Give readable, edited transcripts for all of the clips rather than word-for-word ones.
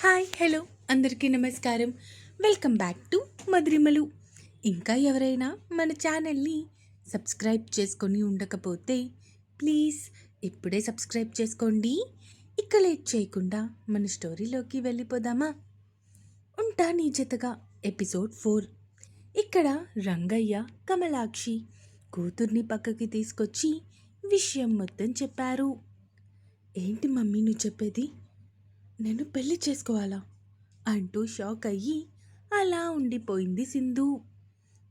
Hi hello అందరికీ నమస్కారం. Welcome back to Madhurimalu. ఇంకా ఎవరైనా మన ఛానల్ని సబ్స్క్రైబ్ చేసుకొని ఉండకపోతే ప్లీజ్ ఇప్పుడే సబ్స్క్రైబ్ చేసుకోండి. ఇక లేట్ చేయకుండా మన స్టోరీలోకి వెళ్ళిపోదామా? ఉంటా నీ జతగా ఎపిసోడ్ 4. ఇక్కడ రంగయ్య కమలాక్షి కూతుర్ని పక్కకి తీసుకొచ్చి విషయం మొత్తం చెప్పారు. ఏంటి మమ్మీ నువ్వు చెప్పేది? నేను పెళ్లి చేసుకోవాలా అంటూ షాక్ అయ్యి అలా ఉండిపోయింది సింధు.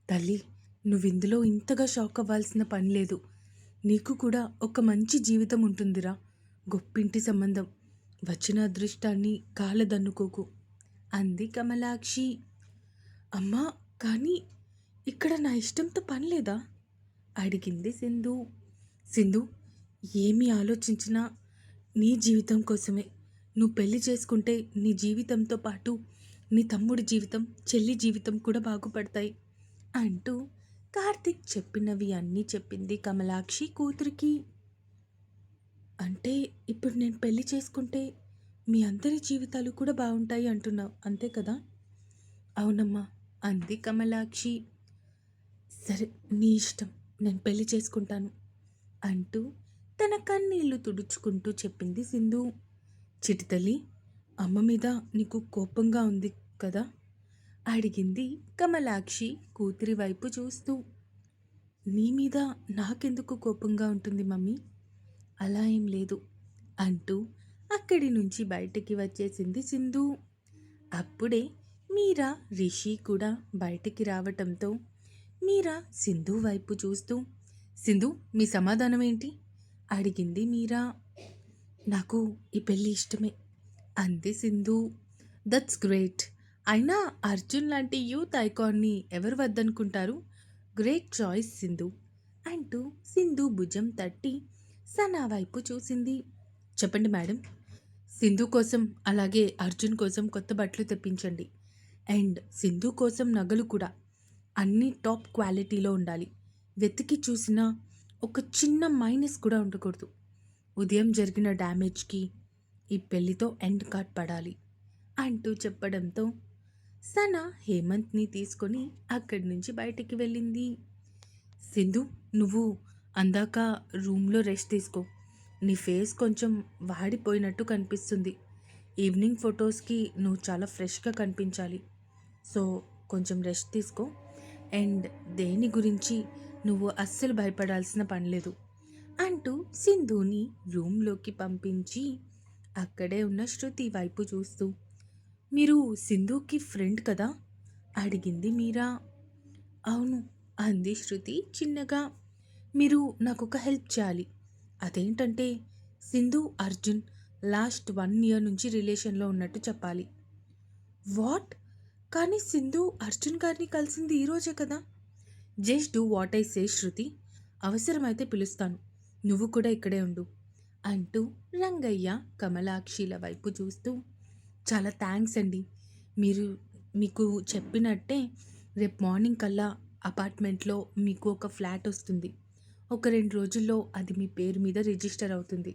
తల్లి, నువ్విందులో ఇంతగా షాక్ అవ్వాల్సిన పని లేదు. నీకు కూడా ఒక మంచి జీవితం ఉంటుందిరా. గొప్పింటి సంబంధం, వచ్చిన అదృష్టాన్ని కాలదన్నుకోకు అంది కమలాక్షి. అమ్మా, కానీ ఇక్కడ నా ఇష్టంతో పని లేదా అడిగింది సింధు. సింధు, ఏమి ఆలోచించినా నీ జీవితం కోసమే. నువ్వు పెళ్లి చేసుకుంటే నీ జీవితంతో పాటు నీ తమ్ముడి జీవితం, చెల్లి జీవితం కూడా బాగుపడతాయి అంటూ కార్తిక్ చెప్పినవి అన్నీ చెప్పింది కమలాక్షి కూతురికి. అంటే ఇప్పుడు నేను పెళ్లి చేసుకుంటే మీ అందరి జీవితాలు కూడా బాగుంటాయి అంటున్నావు, అంతే కదా? అవునమ్మా అంది కమలాక్షి. సరే, నీ ఇష్టం, నేను పెళ్లి చేసుకుంటాను అంటూ తన కన్నీళ్లు తుడుచుకుంటూ చెప్పింది సింధు. చిటితల్లి, అమ్మ మీద నీకు కోపంగా ఉంది కదా అడిగింది కమలాక్షి కూతురి వైపు చూస్తూ. నీ మీద నాకెందుకు కోపంగా ఉంటుంది మమ్మీ? అలా ఏం లేదు అంటూ అక్కడి నుంచి బయటికి వచ్చేసింది సింధు. అప్పుడే మీరా, రిషి కూడా బయటికి రావటంతో మీరా సింధు వైపు చూస్తూ, సింధు, మీ సమాధానం ఏంటి అడిగింది మీరా. నాకు ఈ పెళ్ళి ఇష్టమే అంది సింధు. That's great. అయినా అర్జున్ లాంటి యూత్ ఐకాన్ని ఎవరు వద్దనుకుంటారు? గ్రేట్ చాయిస్ సింధు అంటూ సింధు భుజం తట్టి సనా వైపు చూసింది. చెప్పండి మేడం. సింధు కోసం అలాగే అర్జున్ కోసం కొత్త బట్టలు తెప్పించండి. అండ్ సింధు కోసం నగలు కూడా అన్నీ టాప్ క్వాలిటీలో ఉండాలి. వెతికి చూసినా ఒక చిన్న మైనస్ కూడా ఉండకూడదు. ఉదయం జరిగిన డ్యామేజ్కి ఈ పెళ్లితో ఎండ్ కార్డ్ పడాలి అంటూ చెప్పడంతో సనా హేమంత్ని తీసుకొని అక్కడి నుంచి బయటికి వెళ్ళింది. సింధు, నువ్వు అందాక రూమ్లో రెస్ట్ తీసుకో. నీ ఫేస్ కొంచెం వాడిపోయినట్టు కనిపిస్తుంది. ఈవినింగ్ ఫొటోస్కి నువ్వు చాలా ఫ్రెష్గా కనిపించాలి. సో కొంచెం రెస్ట్ తీసుకో. అండ్ దేని గురించి నువ్వు అస్సలు భయపడాల్సిన పని లేదు అంటూ సింధుని రూమ్లోకి పంపించి అక్కడే ఉన్న శృతి వైపు చూస్తూ, మీరు సింధుకి ఫ్రెండ్ కదా అడిగింది మీరా. అవును అంది శృతి చిన్నగా. మీరు నాకు ఒక హెల్ప్ చేయాలి. అదేంటంటే సింధు అర్జున్ లాస్ట్ 1 year నుంచి రిలేషన్లో ఉన్నట్టు చెప్పాలి. వాట్? కానీ సింధు అర్జున్ గారిని కలిసింది ఈరోజే కదా. Just do what I say Shruti. అవసరమైతే పిలుస్తాను, నువ్వు కూడా ఇక్కడే ఉండు అంటూ రంగయ్య కమలాక్షిల వైపు చూస్తూ, చాలా థ్యాంక్స్ అండి. మీరు మీకు చెప్పినట్టే రేపు మార్నింగ్ కల్లా అపార్ట్మెంట్లో మీకు ఒక ఫ్లాట్ వస్తుంది. ఒక 2 రోజుల్లో అది మీ పేరు మీద రిజిస్టర్ అవుతుంది.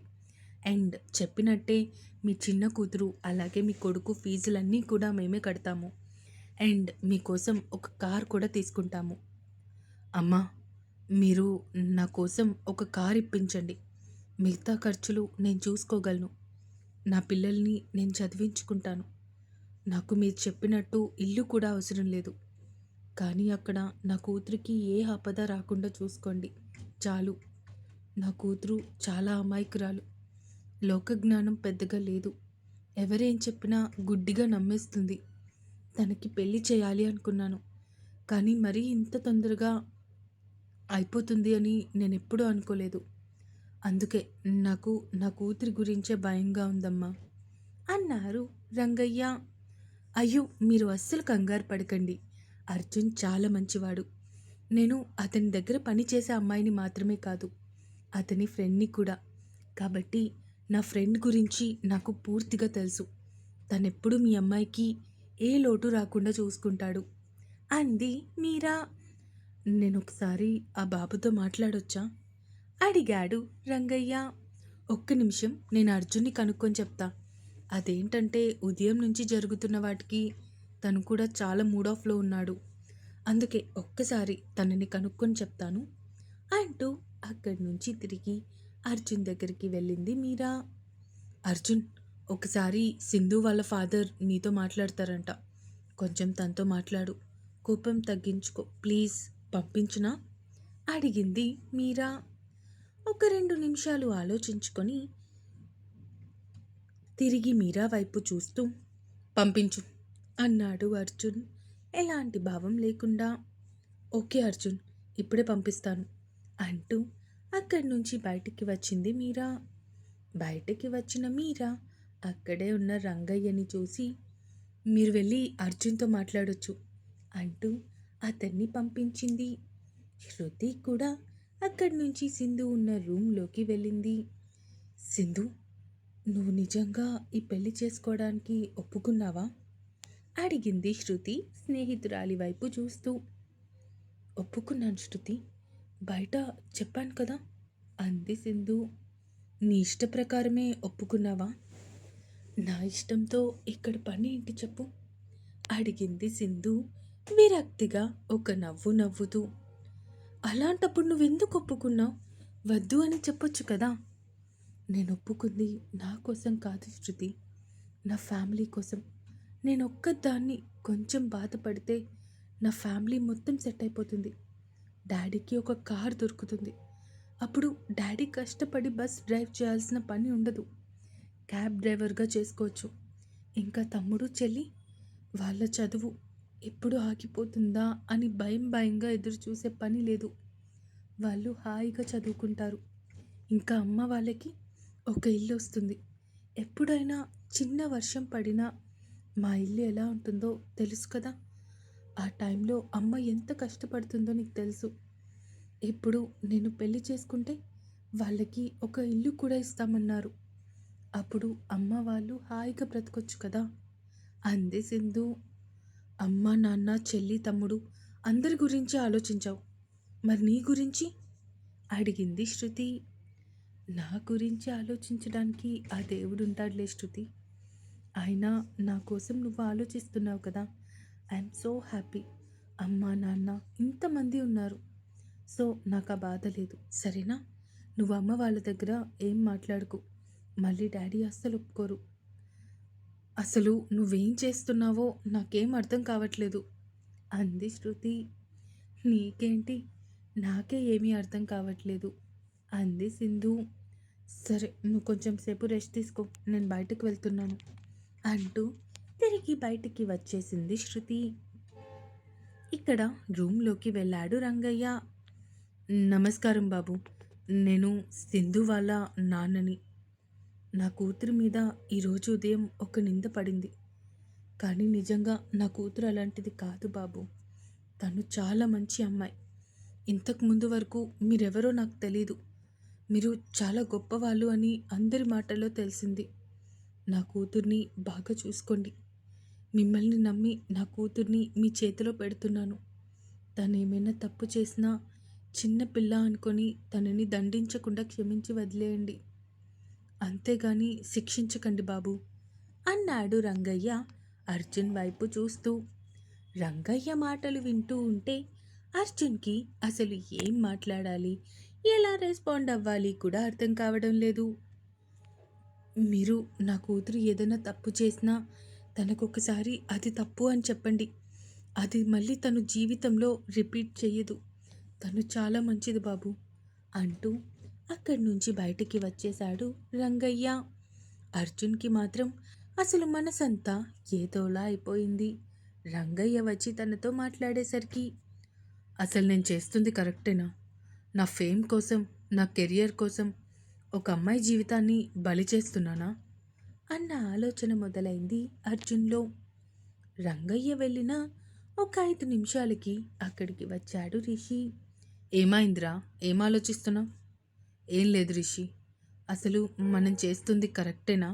అండ్ చెప్పినట్టే మీ చిన్న కూతురు అలాగే మీ కొడుకు ఫీజులన్నీ కూడా మేమే కడతాము. అండ్ మీకోసం ఒక కార్ కూడా తీసుకుంటాము. అమ్మా, మీరు నా కోసం ఒక కార్ ఇప్పించండి. మిగతా ఖర్చులు నేను చూసుకోగలను. నా పిల్లల్ని నేను చదివించుకుంటాను. నాకు మీరు చెప్పినట్టు ఇల్లు కూడా అవసరం లేదు. కానీ అక్కడ నా కూతురికి ఏ ఆపద రాకుండా చూసుకోండి చాలు. నా కూతురు చాలా అమాయకురాలు. లోకజ్ఞానం పెద్దగా లేదు. ఎవరేం చెప్పినా గుడ్డిగా నమ్మేస్తుంది. తనకి పెళ్లి చేయాలి అనుకున్నాను, కానీ మరీ ఇంత తొందరగా అయిపోతుంది అని నేను ఎప్పుడూ అనుకోలేదు. అందుకే నాకు నా కూతురి గురించే భయంగా ఉందమ్మా అన్నారు రంగయ్య. అయ్యో, మీరు అస్సలు కంగారు పడకండి. అర్జున్ చాలా మంచివాడు. నేను అతని దగ్గర పనిచేసే అమ్మాయిని మాత్రమే కాదు, అతని ఫ్రెండ్ని కూడా. కాబట్టి నా ఫ్రెండ్ గురించి నాకు పూర్తిగా తెలుసు. తనెప్పుడు మీ అమ్మాయికి ఏ లోటు రాకుండా చూసుకుంటాడు అంది మీరా. నేను ఒకసారి ఆ బాబుతో మాట్లాడొచ్చా అడిగాడు రంగయ్య. ఒక్క నిమిషం, నేను అర్జున్ని కనుక్కొని చెప్తా అదేంటంటే ఉదయం నుంచి జరుగుతున్న వాటికి తను కూడా చాలా మూడ్ ఆఫ్‌లో ఉన్నాడు. అందుకే ఒక్కసారి తనని కనుక్కొని చెప్తాను అంటూ అక్కడి నుంచి తిరిగి అర్జున్ దగ్గరికి వెళ్ళింది మీరా. అర్జున్, ఒకసారి సింధు వాళ్ళ ఫాదర్ నీతో మాట్లాడతారంట. కొంచెం తనతో మాట్లాడు. కోపం తగ్గించుకో ప్లీజ్. పంపించునా? అడిగింది మీరా. ఒక 2 నిమిషాలు ఆలోచించుకొని తిరిగి మీరా వైపు చూస్తూ పంపించు అన్నాడు అర్జున్ ఎలాంటి భావం లేకుండా. ఓకే అర్జున్, ఇప్పుడే పంపిస్తాను అంటూ అక్కడి నుంచి బయటికి వచ్చింది మీరా. బయటికి వచ్చిన మీరా అక్కడే ఉన్న రంగయ్యని చూసి మీరు వెళ్ళి అర్జున్తో మాట్లాడొచ్చు అంటూ అతన్ని పంపించింది. శృతి కూడా అక్కడి నుంచి సింధు ఉన్న రూమ్లోకి వెళ్ళింది. సింధు, నువ్వు నిజంగా ఈ పెళ్లి చేసుకోవడానికి ఒప్పుకున్నావా? అడిగింది శృతి స్నేహితురాలి వైపు చూస్తూ. ఒప్పుకున్నాను శృతి, బయట చెప్పాను కదా అంది సింధు. నీ ఇష్ట ప్రకారమే ఒప్పుకున్నావా? నా ఇష్టంతో ఇక్కడ పని ఏంటి చెప్పు అడిగింది సింధు విరక్తిగా ఒక నవ్వు నవ్వుతూ. అలాంటప్పుడు నువ్వెందుకు ఒప్పుకున్నావు? వద్దు అని చెప్పొచ్చు కదా. నేను ఒప్పుకుంది నా కోసం కాదు శృతి, నా ఫ్యామిలీ కోసం. నేను ఒక్కదాన్ని కొంచెం బాధపడితే నా ఫ్యామిలీ మొత్తం సెట్ అయిపోతుంది. డాడీకి ఒక కార్ దొరుకుతుంది. అప్పుడు డాడీ కష్టపడి బస్ డ్రైవ్ చేయాల్సిన పని ఉండదు. క్యాబ్ డ్రైవర్గా చేసుకోవచ్చు. ఇంకా తమ్ముడు చెల్లి వాళ్ళ చదువు ఎప్పుడు ఆగిపోతుందా అని భయంగా ఎదురు చూసే పని లేదు. వాళ్ళు హాయిగా చదువుకుంటారు. ఇంకా అమ్మ వాళ్ళకి ఒక ఇల్లు వస్తుంది. ఎప్పుడైనా చిన్న వర్షం పడినా మా ఇల్లు ఎలా ఉంటుందో తెలుసు కదా. ఆ టైంలో అమ్మ ఎంత కష్టపడుతుందో నీకు తెలుసు. ఇప్పుడు నేను పెళ్లి చేసుకుంటే వాళ్ళకి ఒక ఇల్లు కూడా ఇస్తామన్నారు. అప్పుడు అమ్మ వాళ్ళు హాయిగా బ్రతకొచ్చు కదా అంది సింధు. అమ్మ నాన్న చెల్లి తమ్ముడు అందరి గురించి ఆలోచించావు, మరి నీ గురించి అడిగింది శృతి. నా గురించి ఆలోచించడానికి ఆ దేవుడు ఉంటాడులే శృతి. అయినా నా కోసం నువ్వు ఆలోచిస్తున్నావు కదా. I'm so happy. అమ్మ నాన్న ఇంతమంది ఉన్నారు. సో నాకు ఆ బాధ లేదు, సరేనా? నువ్వు అమ్మ వాళ్ళ దగ్గర ఏం మాట్లాడుకు, మళ్ళీ డాడీ అస్సలు ఒప్పుకోరు. అసలు నువ్వేం చేస్తున్నావో నాకేం అర్థం కావట్లేదు అంది శృతి. నీకేంటి, నాకే ఏమీ అర్థం కావట్లేదు అంది సింధు. సరే, నువ్వు కొంచెం సేపు రెస్ట్ తీసుకో, నేను బయటకు వెళ్తున్నాను అంటూ తిరిగి బయటికి వచ్చేసింది శృతి. ఇక్కడ రూమ్లోకి వెళ్ళాడు రంగయ్య. నమస్కారం బాబు, నేను సింధు వాళ్ళ నాన్నని. నా కూతురి మీద ఈరోజు ఉదయం ఒక నింద పడింది. కానీ నిజంగా నా కూతురు అలాంటిది కాదు బాబు. తను చాలా మంచి అమ్మాయి. ఇంతకు ముందు వరకు మీరెవరో నాకు తెలీదు. మీరు చాలా గొప్పవాళ్ళు అని అందరి మాటల్లో తెలిసింది. నా కూతుర్ని బాగా చూసుకోండి. మిమ్మల్ని నమ్మి నా కూతుర్ని మీ చేతిలో పెడుతున్నాను. తను ఏమైనా తప్పు చేసినా చిన్న పిల్ల అనుకొని తనని దండించకుండా క్షమించి వదిలేయండి. అంతేగాని శిక్షించకండి బాబు అన్నాడు రంగయ్య అర్జున్ వైపు చూస్తూ. రంగయ్య మాటలు వింటూ ఉంటే అర్జున్కి అసలు ఏం మాట్లాడాలి, ఎలా రెస్పాండ్ అవ్వాలి కూడా అర్థం కావడం లేదు. మీరు నా కూతురు ఏదైనా తప్పు చేసినా తనకొకసారి అది తప్పు అని చెప్పండి. అది మళ్ళీ తను జీవితంలో రిపీట్ చెయ్యదు. తను చాలా మంచిది బాబు అంటూ అక్కడి నుంచి బయటికి వచ్చేశాడు రంగయ్య. అర్జున్కి మాత్రం అసలు మనసంతా ఏదోలా అయిపోయింది. రంగయ్య వచ్చి తనతో మాట్లాడేసరికి, అసలు నేను చేస్తుంది కరెక్టేనా? నా ఫేమ్ కోసం, నా కెరియర్ కోసం ఒక అమ్మాయి జీవితాన్ని బలి చేస్తున్నానా అన్న ఆలోచన మొదలైంది అర్జున్లో. రంగయ్య వెళ్ళిన ఒక 5 నిమిషాలకి అక్కడికి వచ్చాడు రిషి. ఏమైందిరా, ఏం ఆలోచిస్తున్నావు? ఏం లేదు రిషి, అసలు మనం చేస్తుంది కరెక్టేనా?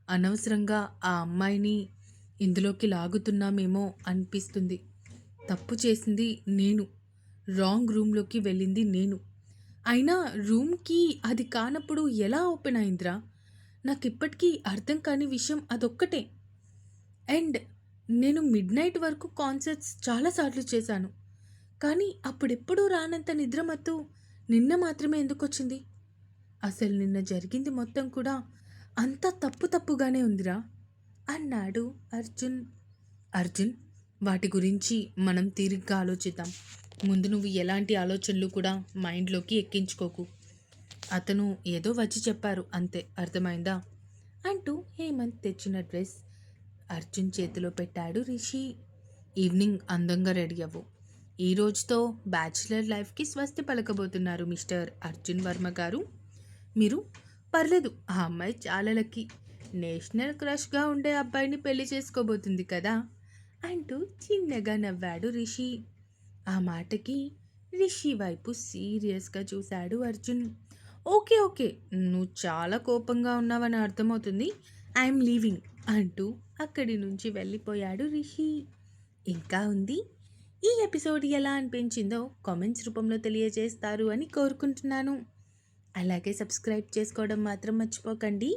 అనవసరంగా ఆ అమ్మాయిని ఇందులోకి లాగుతున్నామేమో అనిపిస్తుంది. తప్పు చేసింది నేను, రాంగ్ రూమ్లోకి వెళ్ళింది నేను. అయినా రూమ్కి అది కానప్పుడు ఎలా ఓపెన్ అయిందిరా? నాకిప్పటికీ అర్థం కాని విషయం అదొక్కటే. అండ్ నేను మిడ్‌నైట్ వరకు కాన్సర్ట్స్ చాలా సార్లు చేశాను. కానీ అప్పుడెప్పుడూ రానంత నిద్రమత్తు నిన్న మాత్రమే ఎందుకొచ్చింది? అసలు నిన్న జరిగింది మొత్తం కూడా అంతా తప్పుగానే ఉందిరా! అన్నాడు అర్జున్. అర్జున్, వాటి గురించి మనం తీరిగ్గా ఆలోచిద్దాం. ముందు నువ్వు ఎలాంటి ఆలోచనలు కూడా మైండ్‌లోకి ఎక్కించుకోకు. అతను ఏదో వచ్చి చెప్పారు అంతే, అర్థమైందా? అంటూ హేమంత్ తెచ్చిన డ్రెస్ అర్జున్ చేతిలో పెట్టాడు రిషి. ఈవినింగ్ అందంగా రెడీ అవ్వు. ఈ రోజుతో బ్యాచిలర్ లైఫ్కి స్వస్తి పలకబోతున్నారు మిస్టర్ అర్జున్ వర్మ గారు. మీరు పర్లేదు, ఆ అమ్మాయి చాలా లక్కీ. నేషనల్ క్రష్గా ఉండే అబ్బాయిని పెళ్లి చేసుకోబోతుంది కదా అంటూ చిన్నగా నవ్వాడు రిషి. ఆ మాటకి రిషి వైపు సీరియస్గా చూశాడు అర్జున్. ఓకే ఓకే, నువ్వు చాలా కోపంగా ఉన్నావని అర్థమవుతుంది. ఐఎమ్ లీవింగ్ అంటూ అక్కడి నుంచి వెళ్ళిపోయాడు రిషి. ఇంకా ఉంది. ఈ ఎపిసోడ్ ఎలా అనిపించిందో కామెంట్స్ రూపంలో తెలియజేస్తారు అని కోరుకుంటున్నాను. అలాగే సబ్స్క్రైబ్ చేసుకోవడం మాత్రం మర్చిపోకండి.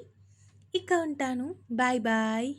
ఇక ఉంటాను. Bye bye.